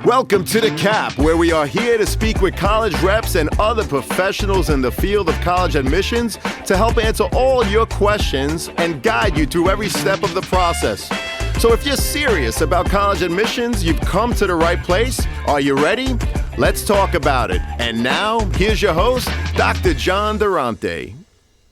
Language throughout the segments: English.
Welcome to The Cap, where we are here to speak with college reps and other professionals in the field of college admissions to help answer all your questions and guide you through every step of the process. So if you're serious about college admissions, you've come to the right place. Are you ready? Let's talk about it. And now, here's your host, Dr. John Durante.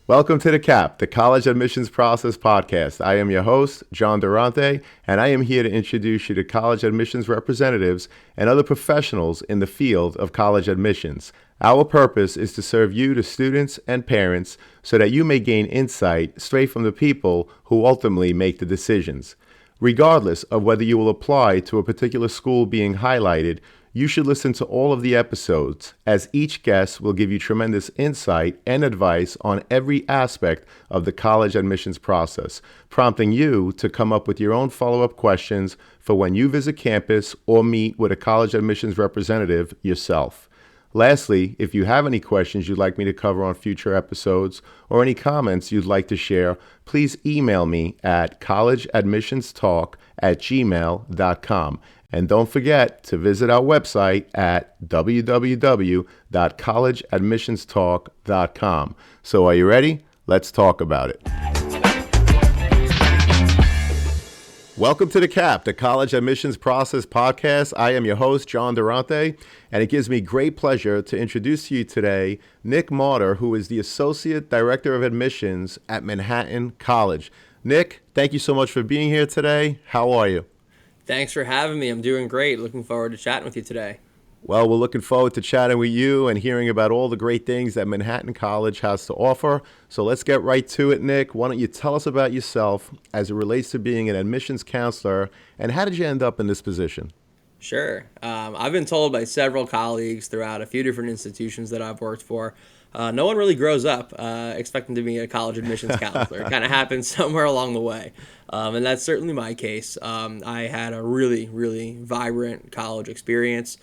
Welcome to The Cap, the College Admissions Process Podcast. I am your host, John Durante, and I am here to introduce you to college admissions representatives and other professionals in the field of college admissions. Our purpose is to serve you, the students and parents, so that you may gain insight straight from the people who ultimately make the decisions. Regardless of whether you will apply to a particular school being highlighted, you should listen to all of the episodes, as each guest will give you tremendous insight and advice on every aspect of the college admissions process, prompting you to come up with your own follow-up questions for when you visit campus or meet with a college admissions representative yourself. Lastly, if you have any questions you'd like me to cover on future episodes or any comments you'd like to share, please email me at collegeadmissionstalk@gmail.com. And don't forget to visit our website at www.collegeadmissionstalk.com. So are you ready? Let's talk about it. Welcome to The Cap, the College Admissions Process Podcast. I am your host, John Durante, and it gives me great pleasure to introduce to you today Nick Marter, who is the Associate Director of Admissions at Manhattan College. Nick, thank you so much for being here today. How are you? Thanks for having me. I'm doing great. Looking forward to chatting with you today. Well, we're looking forward to chatting with you and hearing about all the great things that Manhattan College has to offer. So let's get right to it, Nick. Why don't you tell us about yourself as it relates to being an admissions counselor, and how did you end up in this position? Sure. I've been told by several colleagues throughout a few different institutions that I've worked for, no one really grows up expecting to be a college admissions counselor. It kind of happens somewhere along the way. And that's certainly my case. I had a really, really vibrant college experience.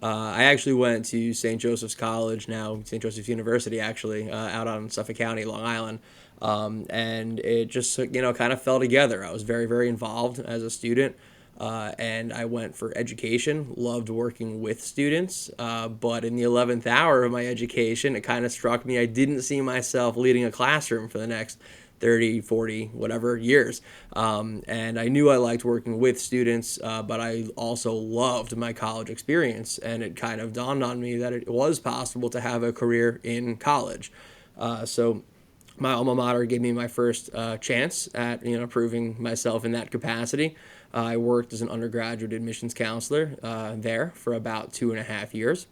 I actually went to St. Joseph's College, now St. Joseph's University, actually, out on Suffolk County, Long Island. And it just, kind of fell together. I was very, very involved as a student. And I went for education, loved working with students, but in the 11th hour of my education, it kind of struck me I didn't see myself leading a classroom for the next 30, 40, whatever years. And I knew I liked working with students, but I also loved my college experience, and it kind of dawned on me that it was possible to have a career in college. So my alma mater gave me my first chance at proving myself in that capacity. I worked as an undergraduate admissions counselor there for about 2.5 years,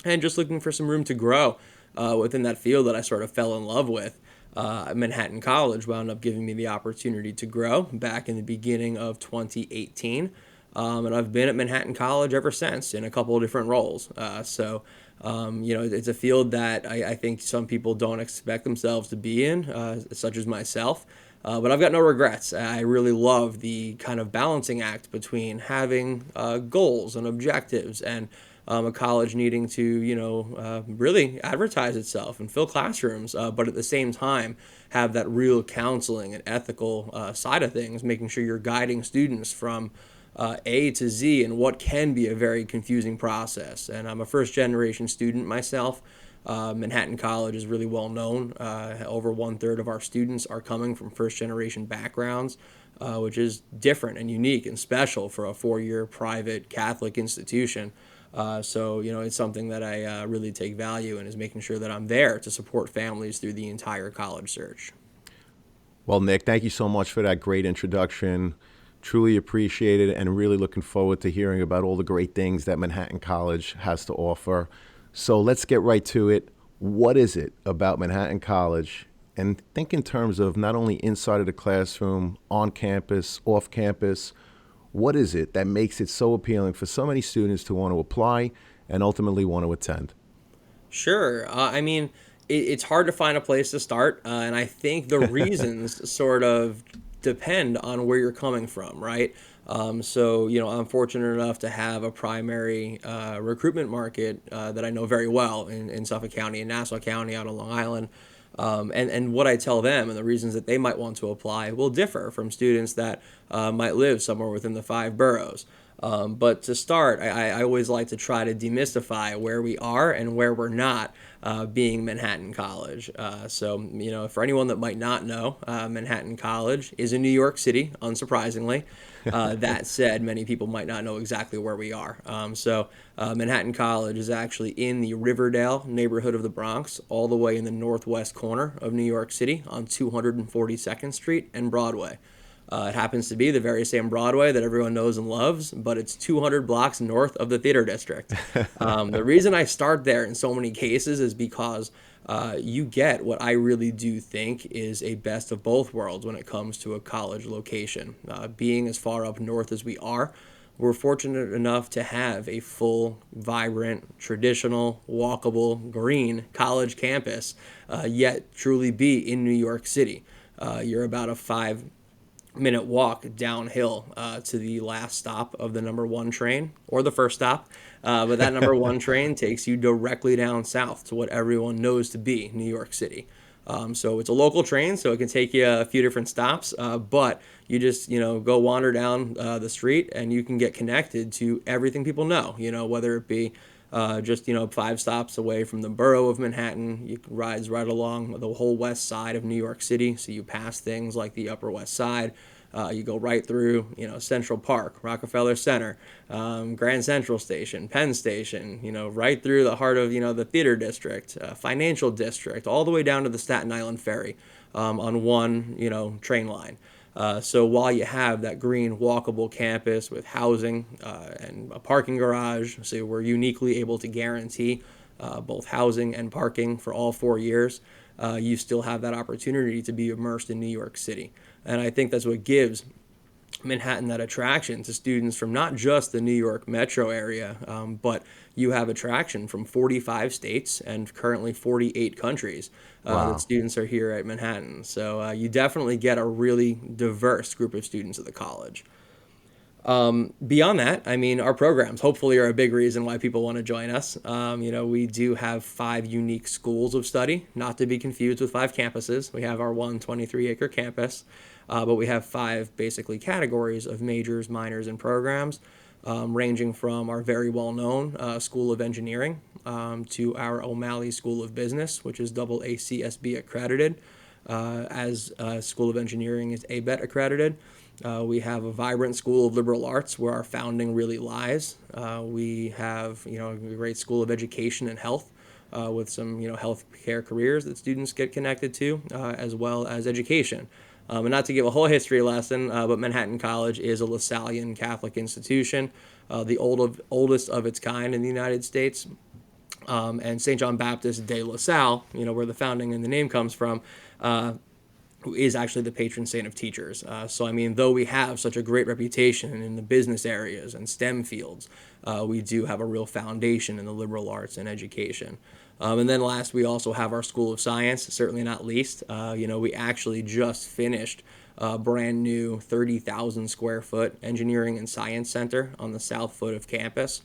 and just looking for some room to grow within that field that I sort of fell in love with. Manhattan College wound up giving me the opportunity to grow back in the beginning of 2018, and I've been at Manhattan College ever since in a couple of different roles. So it's a field that I think some people don't expect themselves to be in, such as myself. But I've got no regrets. I really love the kind of balancing act between having goals and objectives and a college needing to, really advertise itself and fill classrooms, but at the same time have that real counseling and ethical side of things, making sure you're guiding students from A to Z in what can be a very confusing process. And I'm a first-generation student myself. Manhattan College is really well known. Over 1/3 of our students are coming from first-generation backgrounds, which is different and unique and special for a 4-year private Catholic institution. So it's something that I really take value in, is making sure that I'm there to support families through the entire college search. Well, Nick, thank you so much for that great introduction. Truly appreciate it, and really looking forward to hearing about all the great things that Manhattan College has to offer. So let's get right to it. What is it about Manhattan College? And think in terms of not only inside of the classroom, on campus, off campus. What is it that makes it so appealing for so many students to want to apply and ultimately want to attend? Sure. It's hard to find a place to start, and I think the reasons sort of depend on where you're coming from, right? I'm fortunate enough to have a primary recruitment market that I know very well in Suffolk County and Nassau County out on Long Island. And what I tell them and the reasons that they might want to apply will differ from students that might live somewhere within the 5 boroughs. But to start, I always like to try to demystify where we are and where we're not, being Manhattan College. For anyone that might not know, Manhattan College is in New York City, unsurprisingly. That said, many people might not know exactly where we are. Manhattan College is actually in the Riverdale neighborhood of the Bronx, all the way in the northwest corner of New York City on 242nd Street and Broadway. It happens to be the very same Broadway that everyone knows and loves, but it's 200 blocks north of the theater district. The reason I start there in so many cases is because you get what I really do think is a best of both worlds when it comes to a college location. Being as far up north as we are, we're fortunate enough to have a full, vibrant, traditional, walkable, green college campus, yet truly be in New York City. You're about a 5-minute walk downhill to the last stop of the number one train, or the first stop. But that number one train takes you directly down south to what everyone knows to be New York City. So it's a local train, so it can take you a few different stops, but you just, go wander down the street and you can get connected to everything people know, whether it be just 5 stops away from the borough of Manhattan. You can ride right along the whole west side of New York City, so you pass things like the Upper West Side. You go right through, Central Park, Rockefeller Center, Grand Central Station, Penn Station, right through the heart of, the theater district, financial district, all the way down to the Staten Island Ferry on one, train line. So while you have that green walkable campus with housing and a parking garage, so we're uniquely able to guarantee both housing and parking for all 4 years, you still have that opportunity to be immersed in New York City. And I think that's what gives Manhattan that attraction to students from not just the New York metro area, but you have attraction from 45 states and currently 48 countries Wow. that students are here at Manhattan. So you definitely get a really diverse group of students at the college. Beyond that, I mean, our programs hopefully are a big reason why people want to join us. We do have 5 unique schools of study, not to be confused with 5 campuses. We have our 123-acre campus, but we have 5 basically categories of majors, minors, and programs, ranging from our very well-known School of Engineering to our O'Malley School of Business, which is double ACSB accredited, as School of Engineering is ABET accredited. We have a vibrant School of Liberal Arts where our founding really lies. We have, a great School of Education and Health with some, healthcare careers that students get connected to, as well as education. And not to give a whole history lesson, but Manhattan College is a Lasallian Catholic institution, the oldest of its kind in the United States. And St. John Baptist de La Salle, where the founding and the name comes from, who is actually the patron saint of teachers. Though we have such a great reputation in the business areas and STEM fields, we do have a real foundation in the liberal arts and education. And then last, we also have our School of Science, certainly not least. We actually just finished a brand new 30,000 square foot engineering and science center on the south foot of campus.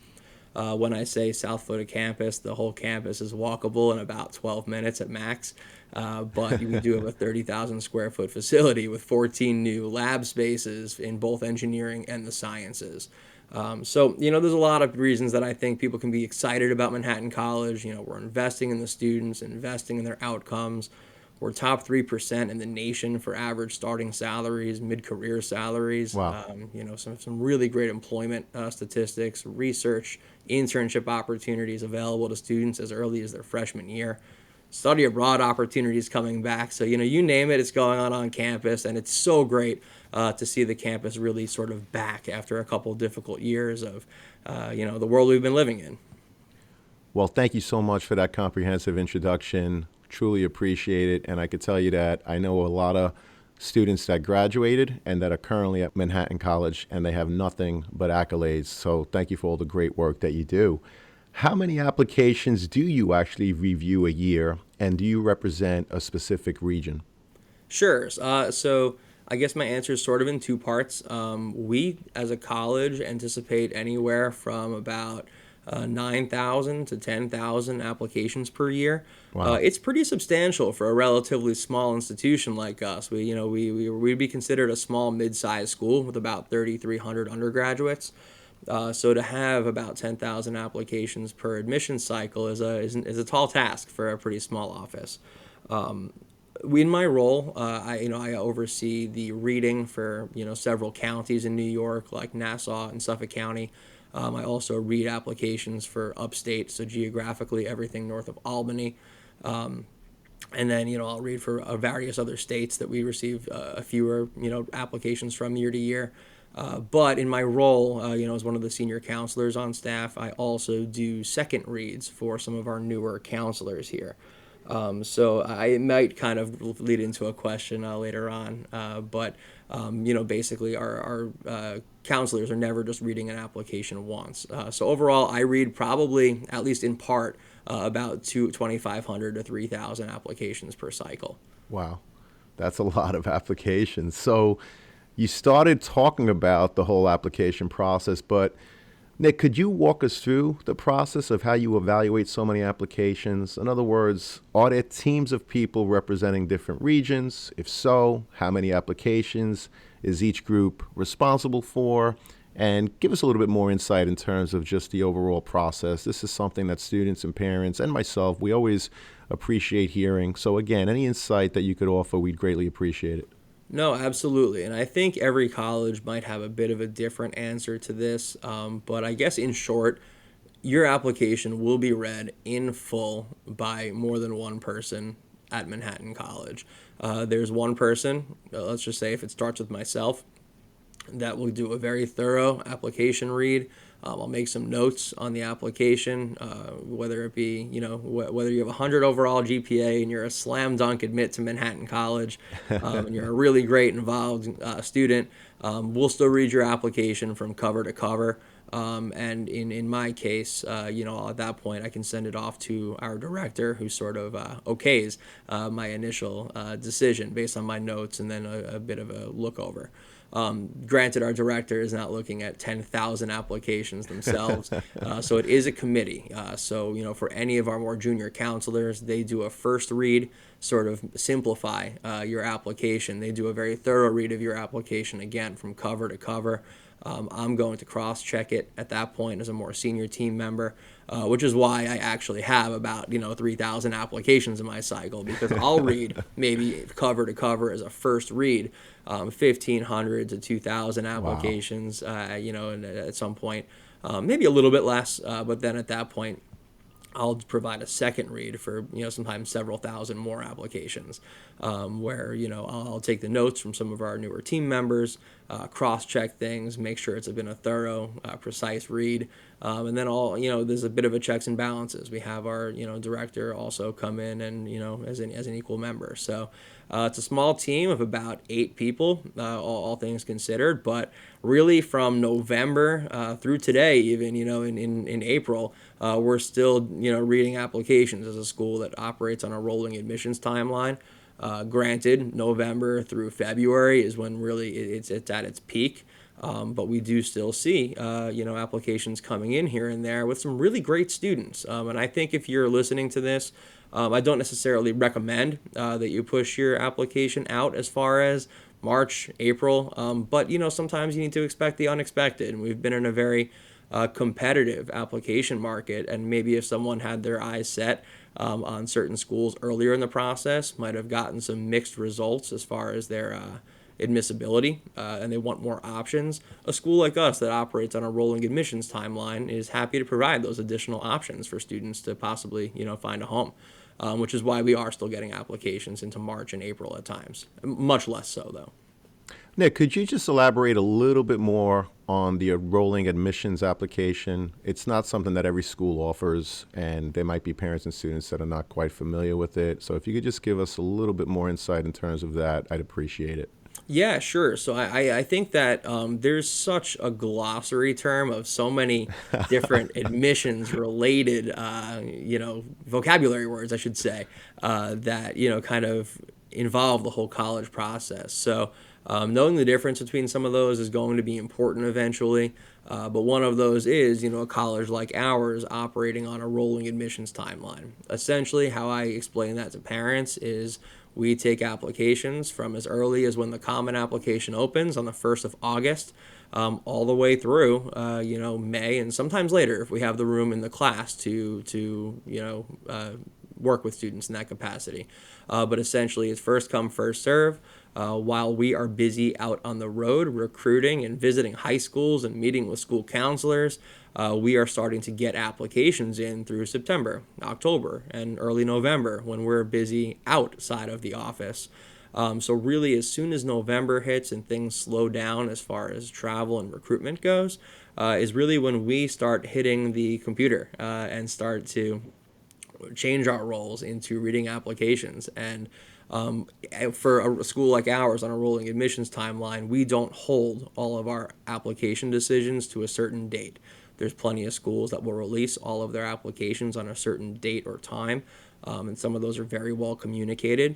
When I say south foot of campus, the whole campus is walkable in about 12 minutes at max. But we do have a 30,000 square foot facility with 14 new lab spaces in both engineering and the sciences. There's a lot of reasons that I think people can be excited about Manhattan College. We're investing in the students, investing in their outcomes. We're top 3% in the nation for average starting salaries, mid-career salaries. Wow. Some really great employment statistics, research, internship opportunities available to students as early as their freshman year. Study abroad opportunities coming back. So, you name it, it's going on campus. And it's so great to see the campus really sort of back after a couple difficult years of, the world we've been living in. Well, thank you so much for that comprehensive introduction. Truly appreciate it. And I could tell you that I know a lot of students that graduated and that are currently at Manhattan College, and they have nothing but accolades. So thank you for all the great work that you do. How many applications do you actually review a year, and do you represent a specific region? Sure. So I guess my answer is sort of in 2 parts. We, as a college, anticipate anywhere from about 9,000 to 10,000 applications per year. Wow. It's pretty substantial for a relatively small institution like us. We'd be considered a small mid-sized school with about 3,300 undergraduates. So to have about 10,000 applications per admission cycle is a tall task for a pretty small office. In my role, I oversee the reading for several counties in New York, like Nassau and Suffolk County. I also read applications for upstate, so geographically everything north of Albany. And then I'll read for various other states that we receive a fewer applications from year to year. But in my role, as one of the senior counselors on staff, I also do second reads for some of our newer counselors here. So I might kind of lead into a question later on, but basically our counselors are never just reading an application once. So overall, I read probably, at least in part, about 2,500 to 3,000 applications per cycle. Wow, that's a lot of applications. So you started talking about the whole application process, but Nick, could you walk us through the process of how you evaluate so many applications? In other words, are there teams of people representing different regions? If so, how many applications is each group responsible for? And give us a little bit more insight in terms of just the overall process. This is something that students and parents and myself, we always appreciate hearing. So again, any insight that you could offer, we'd greatly appreciate it. No, absolutely. And I think every college might have a bit of a different answer to this. But I guess in short, your application will be read in full by more than one person at Manhattan College. There's one person, let's just say if it starts with myself, that will do a very thorough application read. I'll make some notes on the application, whether it be, whether you have a 100 overall GPA and you're a slam dunk admit to Manhattan College, and you're a really great involved student, we'll still read your application from cover to cover. And in my case, at that point, I can send it off to our director who sort of okays my initial decision based on my notes and then a bit of a look over. Granted, our director is not looking at 10,000 applications themselves, so it is a committee. So, for any of our more junior counselors, they do a first read, sort of simplify your application. They do a very thorough read of your application, again, from cover to cover. I'm going to cross-check it at that point as a more senior team member, which is why I actually have about 3,000 applications in my cycle, because I'll read maybe cover to cover as a first read, 1,500 to 2,000 applications, and at some point, maybe a little bit less, but then at that point, I'll provide a second read for sometimes several thousand more applications, where I'll take the notes from some of our newer team members, cross-check things, make sure it's been a thorough, precise read, and then there's a bit of a checks and balances. We have our director also come in and as an equal member. So it's a small team of about 8 people, all things considered, but really from November through today, even in April, we're still reading applications as a school that operates on a rolling admissions timeline. Granted, November through February is when really it's at its peak, but we do still see applications coming in here and there with some really great students. And I think if you're listening to this, I don't necessarily recommend that you push your application out as far as March, April, but sometimes you need to expect the unexpected, and we've been in a very competitive application market, and maybe if someone had their eyes set on certain schools earlier in the process, might have gotten some mixed results as far as their admissibility, and they want more options. A school like us that operates on a rolling admissions timeline is happy to provide those additional options for students to possibly find a home. Which is why we are still getting applications into March and April at times. Much less so, though. Nick, could you just elaborate a little bit more on the rolling admissions application? It's not something that every school offers, and there might be parents and students that are not quite familiar with it. So if you could just give us a little bit more insight in terms of that, I'd appreciate it. Yeah, sure. So I think that there's such a glossary term of so many different admissions related, vocabulary words, I should say, that, kind of involve the whole college process. So knowing the difference between some of those is going to be important eventually. But one of those is, a college like ours operating on a rolling admissions timeline. Essentially, how I explain that to parents is we take applications from as early as when the common application opens on the 1st of August all the way through, May, and sometimes later if we have the room in the class to work with students in that capacity. But essentially, it's first come, first serve. While we are busy out on the road recruiting and visiting high schools and meeting with school counselors, we are starting to get applications in through September, October, and early November when we're busy outside of the office. So really, as soon as November hits and things slow down as far as travel and recruitment goes, is really when we start hitting the computer and start to change our roles into reading applications. And for a school like ours on a rolling admissions timeline, we don't hold all of our application decisions to a certain date. There's plenty of schools that will release all of their applications on a certain date or time, and some of those are very well communicated.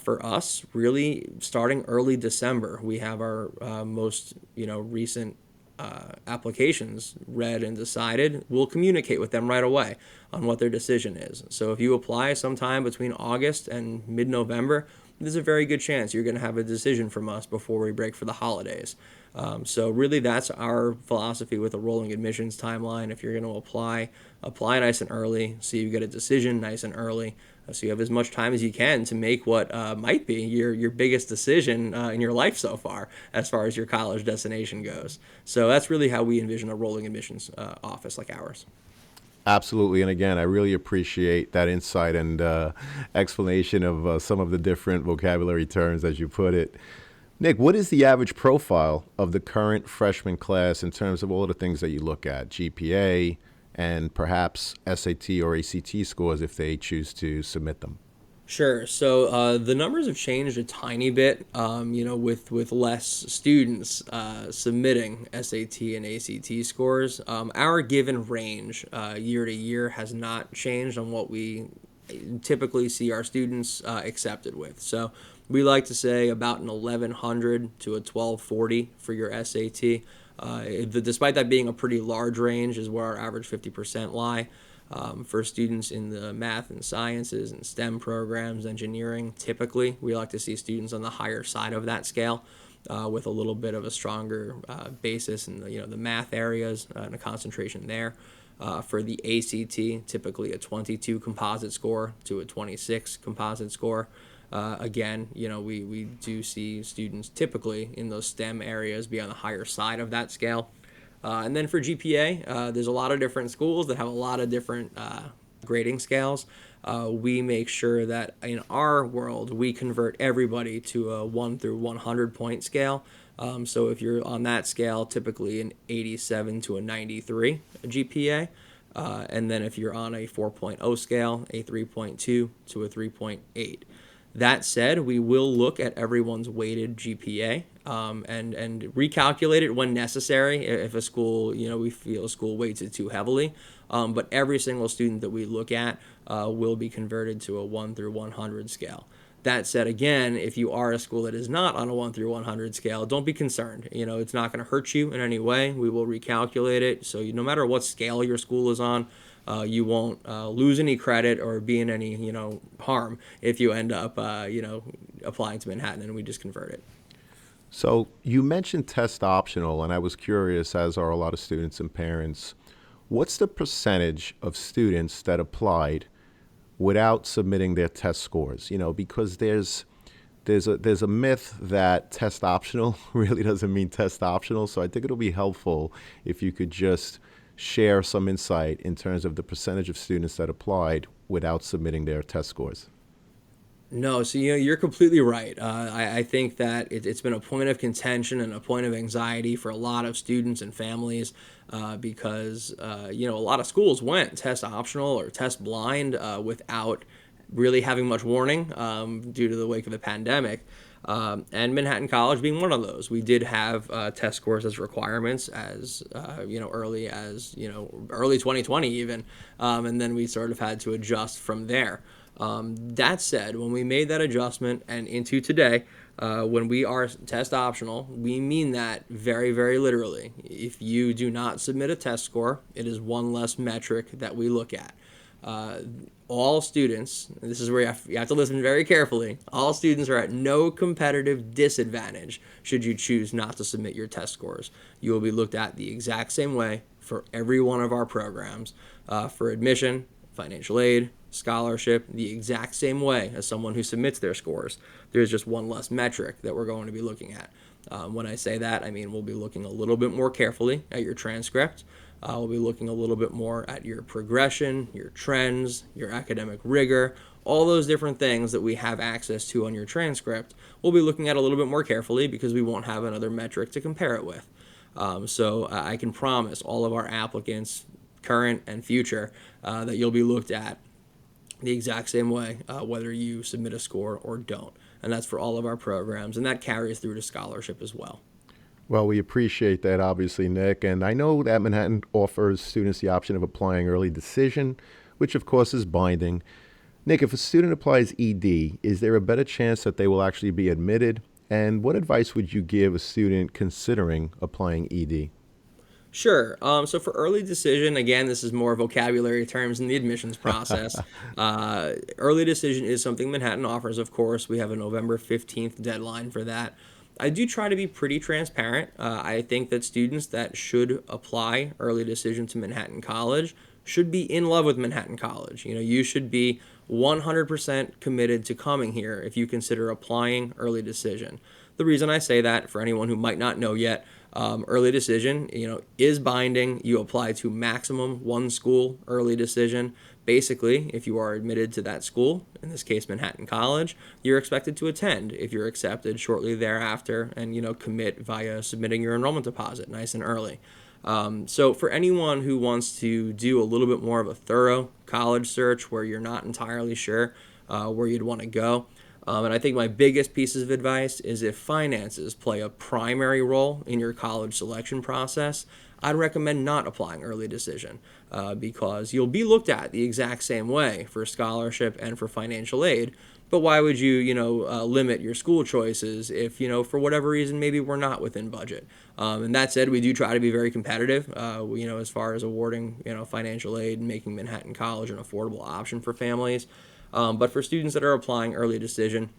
For us, really starting early December, we have our most recent applications read and decided. We'll communicate with them right away on what their decision is. So if you apply sometime between August and mid-November, there's a very good chance you're going to have a decision from us before we break for the holidays. So really that's our philosophy with a rolling admissions timeline. If you're going to apply nice and early so you get a decision nice and early. So you have as much time as you can to make what might be your biggest decision in your life so far as your college destination goes. So that's really how we envision a rolling admissions office like ours. Absolutely. And again, I really appreciate that insight and explanation of some of the different vocabulary terms as you put it. Nick, what is the average profile of the current freshman class in terms of all of the things that you look at, GPA and perhaps SAT or ACT scores if they choose to submit them? Sure. So the numbers have changed a tiny bit, with less students submitting SAT and ACT scores. Our given range year to year has not changed on what we typically see our students accepted with. So we like to say about an 1100 to a 1240 for your SAT. Despite that being a pretty large range is where our average 50% lie. For students in the math and sciences and STEM programs, engineering, typically we like to see students on the higher side of that scale with a little bit of a stronger basis in the math areas and a concentration there. For the ACT, typically a 22 composite score to a 26 composite score. Again, we do see students typically in those STEM areas be on the higher side of that scale. And then for GPA, there's a lot of different schools that have a lot of different grading scales. We make sure that in our world, we convert everybody to a 1 through 100 point scale. So if you're on that scale, typically an 87 to a 93 GPA. And then if you're on a 4.0 scale, a 3.2 to a 3.8. That said, we will look at everyone's weighted GPA and recalculate it when necessary if a school, we feel a school weights it too heavily. But every single student that we look at will be converted to a 1 through 100 scale. That said, again, if you are a school that is not on a 1 through 100 scale, don't be concerned. It's not going to hurt you in any way. We will recalculate it. So no matter what scale your school is on, you won't lose any credit or be in any, harm if you end up, applying to Manhattan and we just convert it. So you mentioned test optional, and I was curious, as are a lot of students and parents, what's the percentage of students that applied without submitting their test scores? Because there's a myth that test optional really doesn't mean test optional. So I think it'll be helpful if you could just share some insight in terms of the percentage of students that applied without submitting their test scores. No, so you're completely right. I think that it's been a point of contention and a point of anxiety for a lot of students and families because a lot of schools went test optional or test blind without really having much warning due to the wake of the pandemic. And Manhattan College being one of those. We did have test scores as requirements as early as early 2020 even, and then we sort of had to adjust from there. That said, when we made that adjustment and into today, when we are test optional, we mean that very, very literally. If you do not submit a test score, it is one less metric that we look at. All students, and this is where you have to listen very carefully, all students are at no competitive disadvantage should you choose not to submit your test scores. You will be looked at the exact same way for every one of our programs, for admission, financial aid, scholarship, the exact same way as someone who submits their scores. There's just one less metric that we're going to be looking at. When I say that, I mean we'll be looking a little bit more carefully at your transcript. We'll be looking a little bit more at your progression, your trends, your academic rigor, all those different things that we have access to on your transcript. We'll be looking at a little bit more carefully because we won't have another metric to compare it with. So I can promise all of our applicants, current and future, that you'll be looked at the exact same way, whether you submit a score or don't. And that's for all of our programs, and that carries through to scholarship as well. Well, we appreciate that, obviously, Nick. And I know that Manhattan offers students the option of applying early decision, which, of course, is binding. Nick, if a student applies ED, is there a better chance that they will actually be admitted? And what advice would you give a student considering applying ED? Sure. So for early decision, again, this is more vocabulary terms in the admissions process. Early decision is something Manhattan offers, of course. We have a November 15th deadline for that. I do try to be pretty transparent. I think that students that should apply early decision to Manhattan College should be in love with Manhattan College. You know, you should be 100% committed to coming here if you consider applying early decision. The reason I say that, for anyone who might not know yet, early decision, is binding. You apply to maximum one school early decision. Basically, if you are admitted to that school, in this case Manhattan College, you're expected to attend if you're accepted shortly thereafter and commit via submitting your enrollment deposit nice and early. So for anyone who wants to do a little bit more of a thorough college search where you're not entirely sure where you'd want to go, and I think my biggest pieces of advice is if finances play a primary role in your college selection process, I'd recommend not applying early decision because you'll be looked at the exact same way for scholarship and for financial aid. But why would you, limit your school choices if, for whatever reason, maybe we're not within budget? And that said, we do try to be very competitive, as far as awarding, financial aid and making Manhattan College an affordable option for families. But for students that are applying early decision,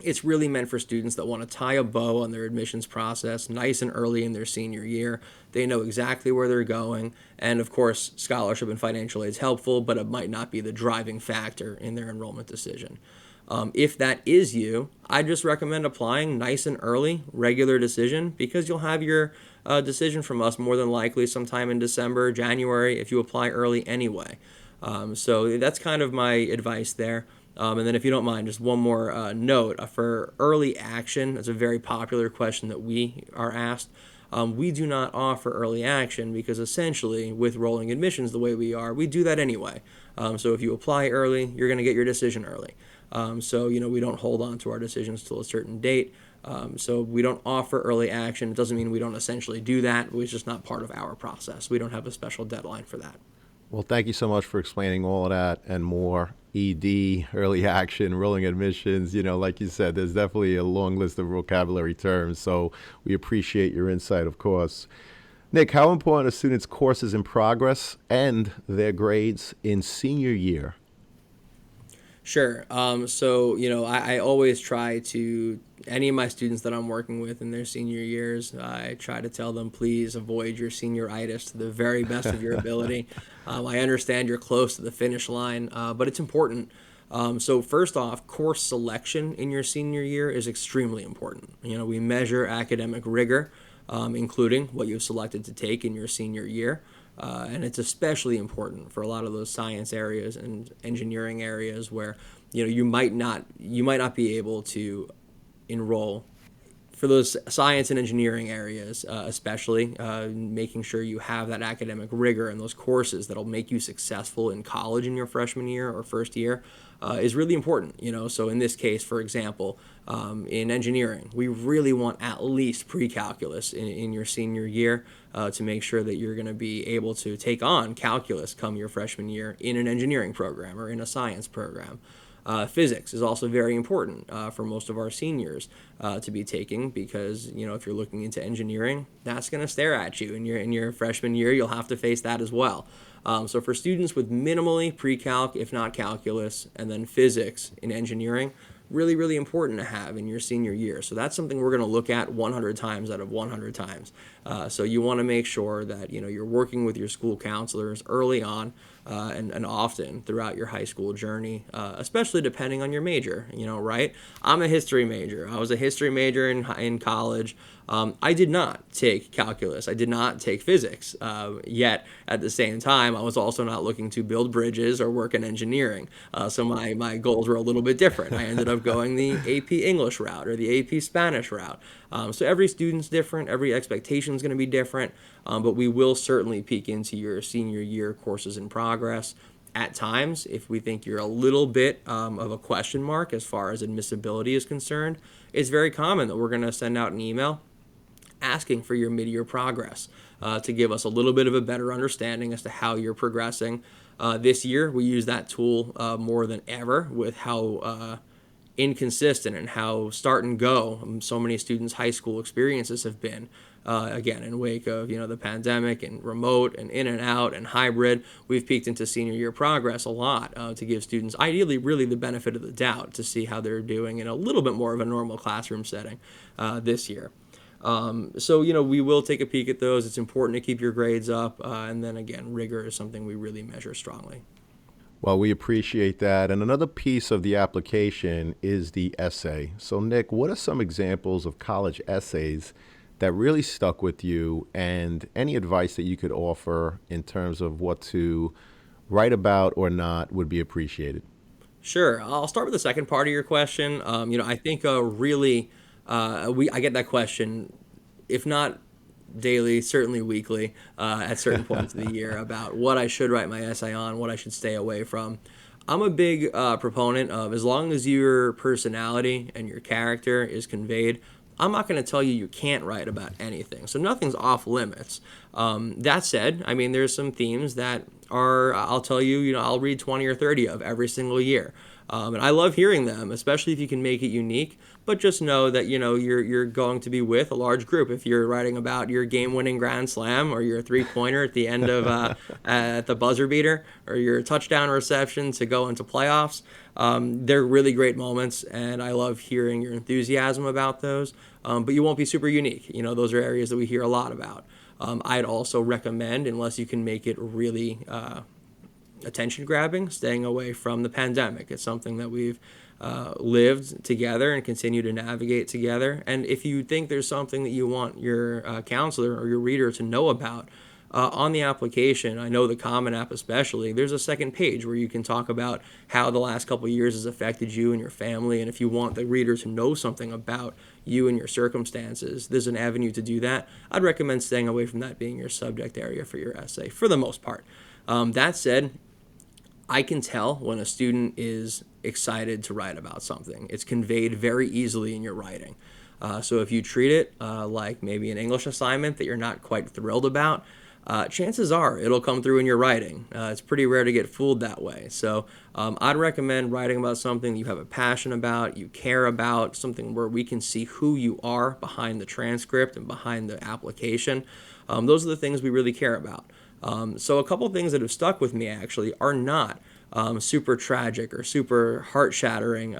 it's really meant for students that want to tie a bow on their admissions process nice and early in their senior year. They know exactly where they're going. And of course, scholarship and financial aid is helpful, but it might not be the driving factor in their enrollment decision. If that is you, I just recommend applying nice and early, regular decision, because you'll have your decision from us more than likely sometime in December, January, if you apply early anyway. So that's kind of my advice there. And then if you don't mind, just one more note. For early action, that's a very popular question that we are asked. We do not offer early action because essentially with rolling admissions the way we are, we do that anyway. So if you apply early, you're going to get your decision early. So we don't hold on to our decisions till a certain date. So we don't offer early action. It doesn't mean we don't essentially do that. It's just not part of our process. We don't have a special deadline for that. Well, thank you so much for explaining all of that and more. ED, early action, rolling admissions, like you said, there's definitely a long list of vocabulary terms, so we appreciate your insight, of course. Nick, how important are students' courses in progress and their grades in senior year? Sure. I always try to, any of my students that I'm working with in their senior years, I try to tell them, please avoid your senioritis to the very best of your ability. I understand you're close to the finish line, but it's important. So first off, course selection in your senior year is extremely important. We measure academic rigor, including what you've selected to take in your senior year. And it's especially important for a lot of those science areas and engineering areas where you might not be able to enroll. For those science and engineering areas, especially making sure you have that academic rigor in those courses that'll make you successful in college in your freshman year or first year is really important. So in this case, for example, in engineering, we really want at least pre-calculus in your senior year to make sure that you're going to be able to take on calculus come your freshman year in an engineering program or in a science program. Physics is also very important for most of our seniors to be taking, because if you're looking into engineering, that's going to stare at you in your freshman year. You'll have to face that as well. So for students with minimally pre-calc, if not calculus, and then physics in engineering, really, really important to have in your senior year. So that's something we're going to look at 100 times out of 100 times. So you want to make sure that you're working with your school counselors early on and often throughout your high school journey, especially depending on your major. Right? I'm a history major. I was a history major in college. I did not take calculus. I did not take physics. Yet at the same time, I was also not looking to build bridges or work in engineering. So my goals were a little bit different. I ended up going the AP English route or the AP Spanish route. So every student's different. Every expectation is going to be different. But we will certainly peek into your senior year courses in progress. At times, if we think you're a little bit of a question mark as far as admissibility is concerned, it's very common that we're going to send out an email asking for your mid-year progress to give us a little bit of a better understanding as to how you're progressing. This year, we use that tool more than ever with how inconsistent and how start and go so many students' high school experiences have been. Again, in wake of the pandemic and remote and in and out and hybrid, we've peeked into senior year progress a lot to give students ideally really the benefit of the doubt to see how they're doing in a little bit more of a normal classroom setting this year. So we will take a peek at those. It's important to keep your grades up, and then again, rigor is something we really measure strongly. Well, we appreciate that. And another piece of the application is the essay. So, Nick, what are some examples of college essays that really stuck with you, and any advice that you could offer in terms of what to write about or not would be appreciated? Sure. I'll start with the second part of your question. I think really I get that question, if not daily, certainly weekly, at certain points of the year about what I should write my essay on, what I should stay away from. I'm a big proponent of, as long as your personality and your character is conveyed, I'm not going to tell you you can't write about anything. So nothing's off limits. That said, there's some themes that are, I'll tell you, I'll read 20 or 30 of every single year. And I love hearing them, especially if you can make it unique. But just know that you're going to be with a large group. If you're writing about your game-winning grand slam or your three-pointer at the end of at the buzzer beater, or your touchdown reception to go into playoffs, they're really great moments, and I love hearing your enthusiasm about those. But you won't be super unique. Those are areas that we hear a lot about. I'd also recommend, unless you can make it really attention grabbing, staying away from the pandemic. It's something that we've lived together and continue to navigate together. And if you think there's something that you want your counselor or your reader to know about, on the application, I know the Common App especially, there's a second page where you can talk about how the last couple of years has affected you and your family. And if you want the reader to know something about you and your circumstances, there's an avenue to do that. I'd recommend staying away from that being your subject area for your essay for the most part. That said, I can tell when a student is excited to write about something. It's conveyed very easily in your writing. So if you treat it like maybe an English assignment that you're not quite thrilled about, chances are it'll come through in your writing. It's pretty rare to get fooled that way. So I'd recommend writing about something you have a passion about, you care about, something where we can see who you are behind the transcript and behind the application. Those are the things we really care about. So a couple of things that have stuck with me actually are not super tragic or super heart-shattering,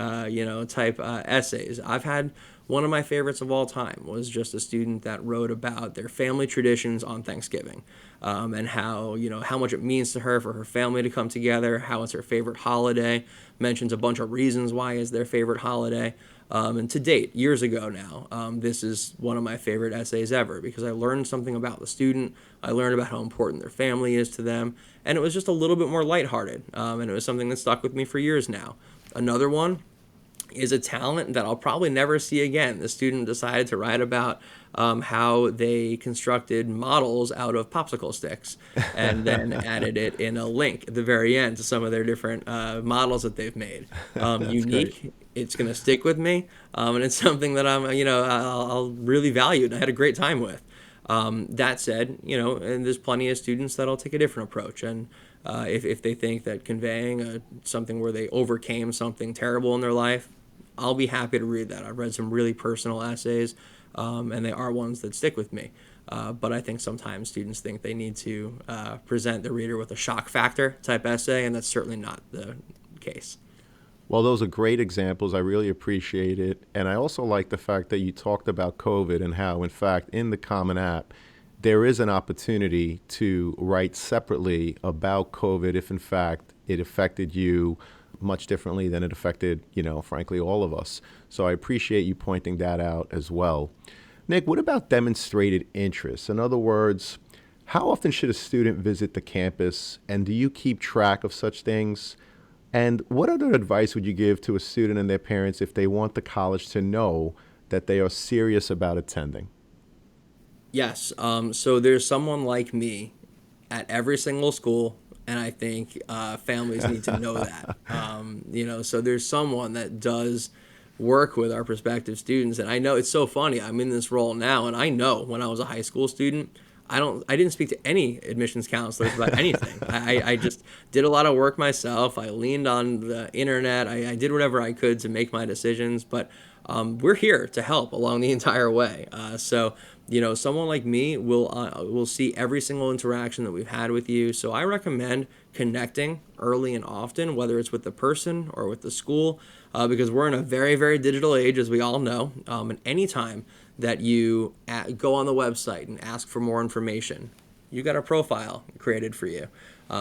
type essays. I've had one of my favorites of all time was just a student that wrote about their family traditions on Thanksgiving, and how much it means to her for her family to come together, how it's her favorite holiday, mentions a bunch of reasons why it's their favorite holiday. And to date, years ago now, this is one of my favorite essays ever because I learned something about the student. I learned about how important their family is to them, and it was just a little bit more lighthearted, and it was something that stuck with me for years now. Another one is a talent that I'll probably never see again. The student decided to write about how they constructed models out of popsicle sticks and then added it in a link at the very end to some of their different models that they've made. Unique. Great. It's going to stick with me, and it's something that I'll really value and I had a great time with. That said, and there's plenty of students that'll take a different approach. And if they think that conveying something where they overcame something terrible in their life, I'll be happy to read that. I've read some really personal essays, and they are ones that stick with me. But I think sometimes students think they need to present the reader with a shock factor type essay, and that's certainly not the case. Well, those are great examples. I really appreciate it. And I also like the fact that you talked about COVID and how, in fact, in the Common App, there is an opportunity to write separately about COVID if, in fact, it affected you much differently than it affected, frankly, all of us. So I appreciate you pointing that out as well. Nick, what about demonstrated interest? In other words, how often should a student visit the campus, and do you keep track of such things? And what other advice would you give to a student and their parents if they want the college to know that they are serious about attending? Yes. So there's someone like me at every single school, and I think families need to know that. So there's someone that does work with our prospective students, and I know it's so funny. I'm in this role now, and I know when I was a high school student, I didn't speak to any admissions counselors about anything. I just did a lot of work myself. I leaned on the internet. I did whatever I could to make my decisions, but we're here to help along the entire way. So someone like me will see every single interaction that we've had with you. So I recommend connecting early and often, whether it's with the person or with the school, because we're in a very, very digital age, as we all know. And anytime that you go on the website and ask for more information, you got a profile created for you.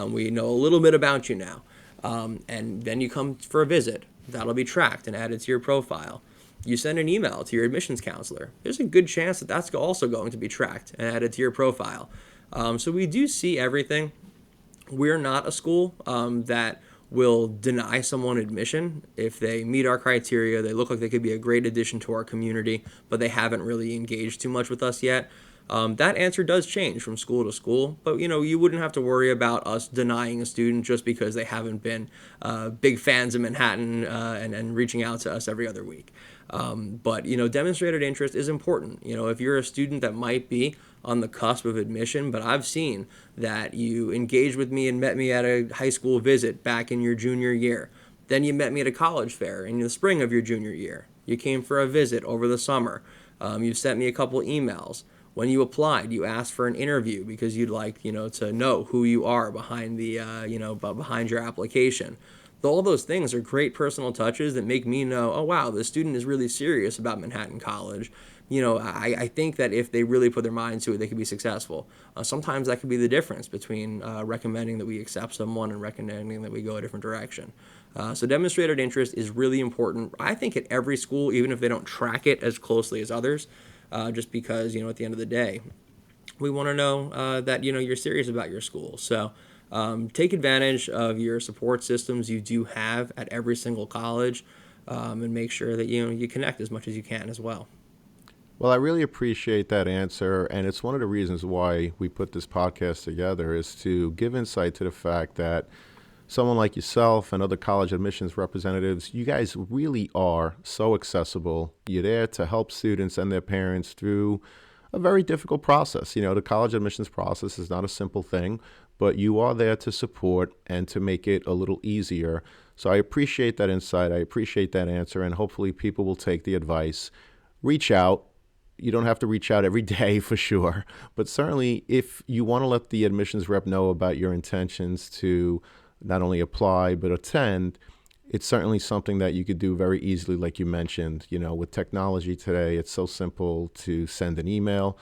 We know a little bit about you now. And then you come for a visit. That'll be tracked and added to your profile. You send an email to your admissions counselor. There's a good chance that that's also going to be tracked and added to your profile. So we do see everything. We're not a school that will deny someone admission if they meet our criteria. They look like they could be a great addition to our community, but they haven't really engaged too much with us yet. That answer does change from school to school, but you wouldn't have to worry about us denying a student just because they haven't been big fans of Manhattan and reaching out to us every other week. But demonstrated interest is important. If you're a student that might be on the cusp of admission, but I've seen that you engaged with me and met me at a high school visit back in your junior year. Then you met me at a college fair in the spring of your junior year. You came for a visit over the summer. You sent me a couple emails. When you applied, you asked for an interview because you'd like, to know who you are behind the, behind your application. All those things are great personal touches that make me know, oh, wow, the student is really serious about Manhattan College. I think that if they really put their mind to it, they could be successful. Sometimes that could be the difference between recommending that we accept someone and recommending that we go a different direction. So demonstrated interest is really important, I think, at every school, even if they don't track it as closely as others, just because, at the end of the day, we want to know that, you're serious about your school. So take advantage of your support systems you do have at every single college, and make sure that, you connect as much as you can as well. Well, I really appreciate that answer, and it's one of the reasons why we put this podcast together is to give insight to the fact that someone like yourself and other college admissions representatives, you guys really are so accessible. You're there to help students and their parents through a very difficult process. The college admissions process is not a simple thing, but you are there to support and to make it a little easier. So I appreciate that insight. I appreciate that answer, and hopefully people will take the advice. Reach out. You don't have to reach out every day for sure, but certainly if you want to let the admissions rep know about your intentions to not only apply but attend, it's certainly something that you could do very easily, like you mentioned. With technology today, it's so simple to send an email,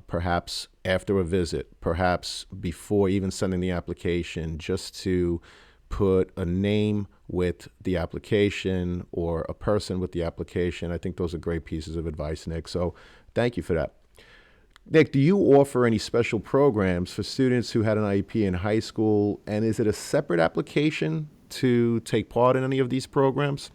perhaps after a visit, perhaps before even sending the application, just to put a name with the application or a person with the application. I think those are great pieces of advice, Nick. So thank you for that. Nick, do you offer any special programs for students who had an IEP in high school? And is it a separate application to take part in any of these programs?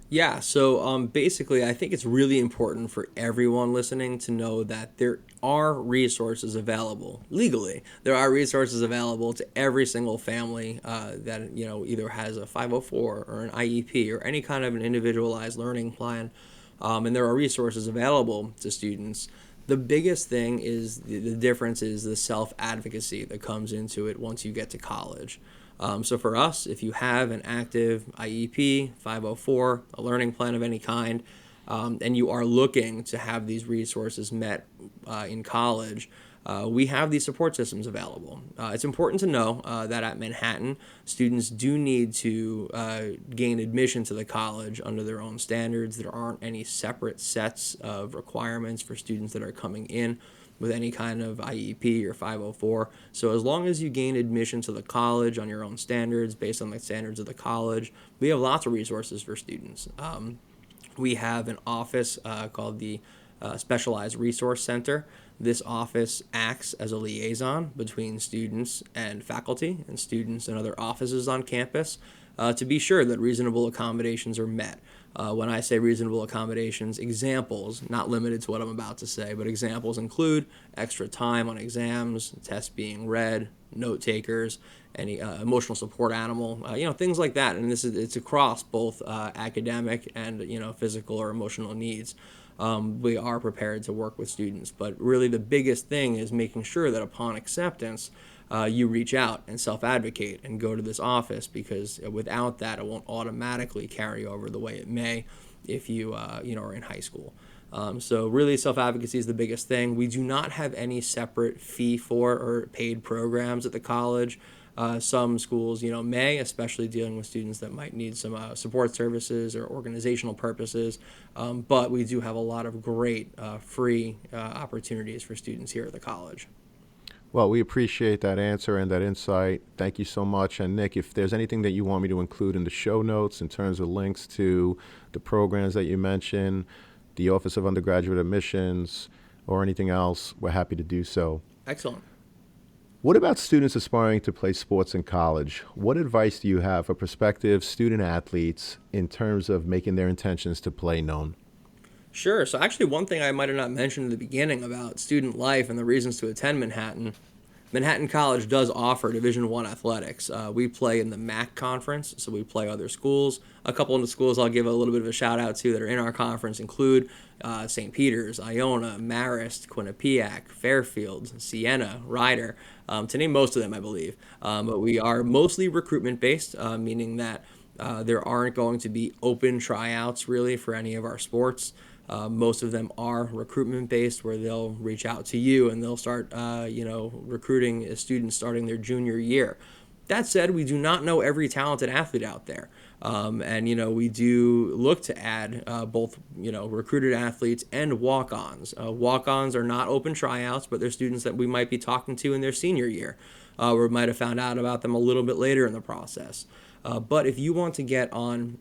Yeah, so basically, I think it's really important for everyone listening to know that there are resources available legally. There are resources available to every single family that either has a 504 or an IEP or any kind of an individualized learning plan, and there are resources available to students The biggest thing is the difference is the self-advocacy that comes into it once you get to college. So for us, if you have an active IEP, 504, a learning plan of any kind, and you are looking to have these resources met in college, we have these support systems available. It's important to know that at Manhattan, students do need to gain admission to the college under their own standards. There aren't any separate sets of requirements for students that are coming in with any kind of IEP or 504. So as long as you gain admission to the college on your own standards, based on the standards of the college, we have lots of resources for students. We have an office called the Specialized Resource Center. This office acts as a liaison between students and faculty and students and other offices on campus to be sure that reasonable accommodations are met. When I say reasonable accommodations, examples, not limited to what I'm about to say, but examples include extra time on exams, tests being read, note takers, any emotional support animal, things like that. And it's across both academic and physical or emotional needs. We are prepared to work with students, but really the biggest thing is making sure that upon acceptance, you reach out and self-advocate and go to this office, because without that, it won't automatically carry over the way it may if you are in high school. So really, self-advocacy is the biggest thing. We do not have any separate fee for or paid programs at the college. Some schools, may, especially dealing with students that might need some support services or organizational purposes. But we do have a lot of great free opportunities for students here at the college. Well, we appreciate that answer and that insight. Thank you so much. And Nick, if there's anything that you want me to include in the show notes in terms of links to the programs that you mentioned, the Office of Undergraduate Admissions, or anything else, we're happy to do so. Excellent. What about students aspiring to play sports in college? What advice do you have for prospective student athletes in terms of making their intentions to play known? Sure. So actually, one thing I might have not mentioned at the beginning about student life and the reasons to attend Manhattan College does offer Division I athletics. We play in the MAC conference, so we play other schools. A couple of the schools I'll give a little bit of a shout out to that are in our conference include St. Peter's, Iona, Marist, Quinnipiac, Fairfield, Siena, Ryder, to name most of them, I believe. But we are mostly recruitment based, meaning that there aren't going to be open tryouts really for any of our sports. Most of them are recruitment based, where they'll reach out to you and they'll start, recruiting students starting their junior year. That said, we do not know every talented athlete out there. We do look to add both, recruited athletes and walk-ons. Walk-ons are not open tryouts, but they're students that we might be talking to in their senior year, or we might have found out about them a little bit later in the process. But if you want to get on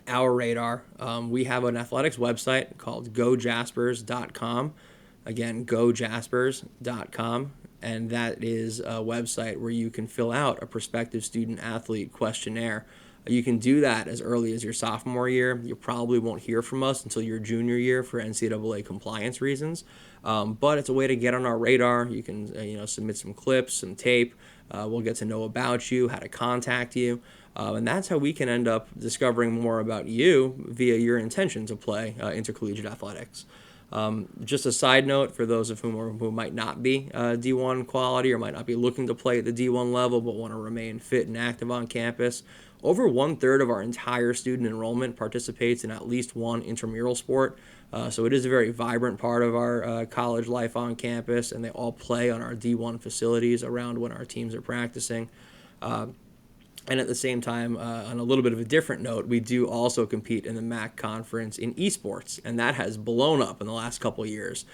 our radar, we have an athletics website called gojaspers.com. Again, gojaspers.com. And that is a website where you can fill out a prospective student athlete questionnaire. You can do that as early as your sophomore year. You probably won't hear from us until your junior year for NCAA compliance reasons. But it's a way to get on our radar. You can submit some clips, some tape. We'll get to know about you, how to contact you. And that's how we can end up discovering more about you via your intention to play intercollegiate athletics. Just a side note for those of who might not be D1 quality or might not be looking to play at the D1 level but want to remain fit and active on campus, over 1/3 of our entire student enrollment participates in at least one intramural sport. So it is a very vibrant part of our college life on campus, and they all play on our D1 facilities around when our teams are practicing. And at the same time, on a little bit of a different note, we do also compete in the MAC conference in esports, and that has blown up in the last couple of years,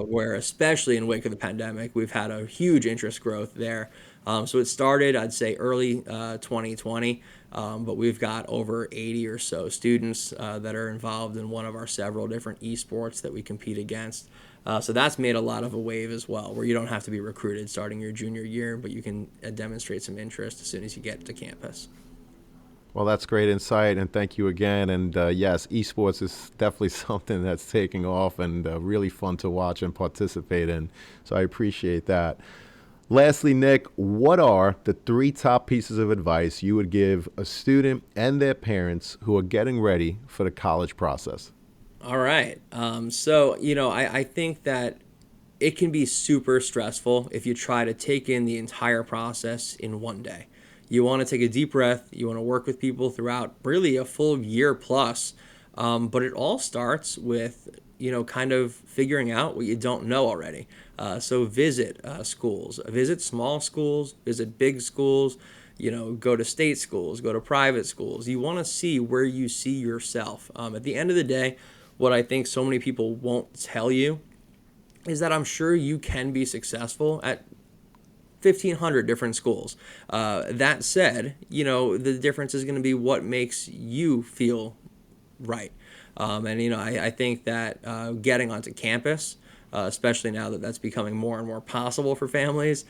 where especially in wake of the pandemic, we've had a huge interest growth there. So it started, I'd say, early 2020, but we've got over 80 or so students that are involved in one of our several different esports that we compete against. So that's made a lot of a wave as well, where you don't have to be recruited starting your junior year, but you can demonstrate some interest as soon as you get to campus. Well, that's great insight, and thank you again. And yes, esports is definitely something that's taking off and really fun to watch and participate in. So I appreciate that. Lastly, Nick, what are the 3 top pieces of advice you would give a student and their parents who are getting ready for the college process? All right. So, I think that it can be super stressful if you try to take in the entire process in one day. You want to take a deep breath. You want to work with people throughout really a full year plus. But it all starts with, kind of figuring out what you don't know already. So visit schools, visit small schools, visit big schools, go to state schools, go to private schools. You want to see where you see yourself. At the end of the day, what I think so many people won't tell you is that I'm sure you can be successful at 1,500 different schools. That said, the difference is going to be what makes you feel right. I think that getting onto campus, especially now that that's becoming more and more possible for families,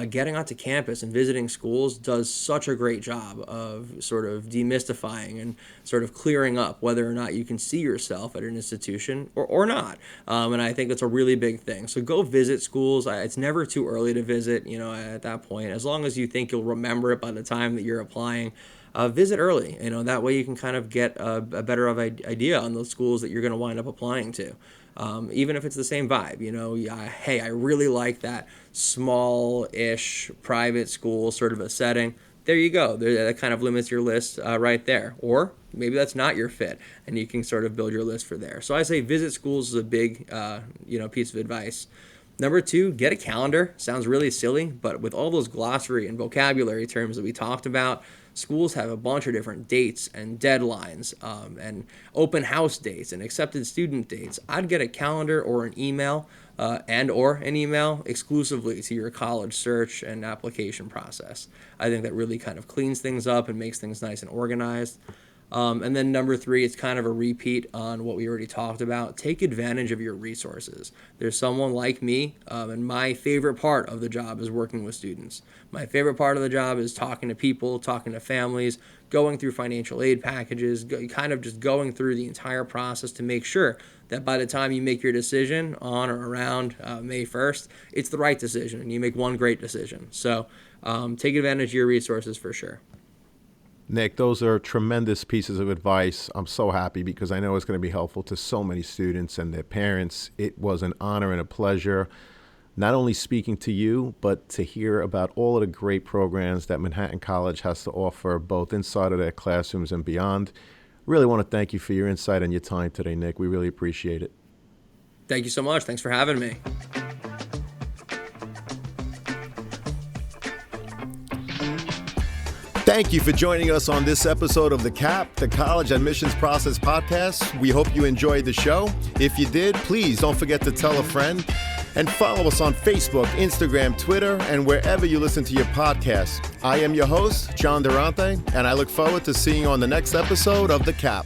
getting onto campus and visiting schools does such a great job of sort of demystifying and sort of clearing up whether or not you can see yourself at an institution or not. And I think that's a really big thing. So go visit schools. It's never too early to visit, at that point, as long as you think you'll remember it by the time that you're applying. Visit early, that way you can kind of get a better of idea on those schools that you're going to wind up applying to. Even if it's the same vibe, hey, I really like that small-ish private school sort of a setting. There you go. That kind of limits your list right there. Or maybe that's not your fit, and you can sort of build your list for there. So I say visit schools is a big, piece of advice. Number 2, get a calendar. Sounds really silly, but with all those glossary and vocabulary terms that we talked about, schools have a bunch of different dates and deadlines and open house dates and accepted student dates. I'd get a calendar or an email or an email exclusively to your college search and application process. I think that really kind of cleans things up and makes things nice and organized. And then number 3, it's kind of a repeat on what we already talked about. Take advantage of your resources. There's someone like me, and my favorite part of the job is working with students. My favorite part of the job is talking to people, talking to families, going through financial aid packages, kind of just going through the entire process to make sure that by the time you make your decision on or around May 1st, it's the right decision and you make one great decision. So take advantage of your resources for sure. Nick, those are tremendous pieces of advice. I'm so happy because I know it's going to be helpful to so many students and their parents. It was an honor and a pleasure not only speaking to you, but to hear about all of the great programs that Manhattan College has to offer, both inside of their classrooms and beyond. Really want to thank you for your insight and your time today, Nick. We really appreciate it. Thank you so much. Thanks for having me. Thank you for joining us on this episode of The CAP, the College Admissions Process Podcast. We hope you enjoyed the show. If you did, please don't forget to tell a friend and follow us on Facebook, Instagram, Twitter, and wherever you listen to your podcasts. I am your host, John Durante, and I look forward to seeing you on the next episode of The CAP.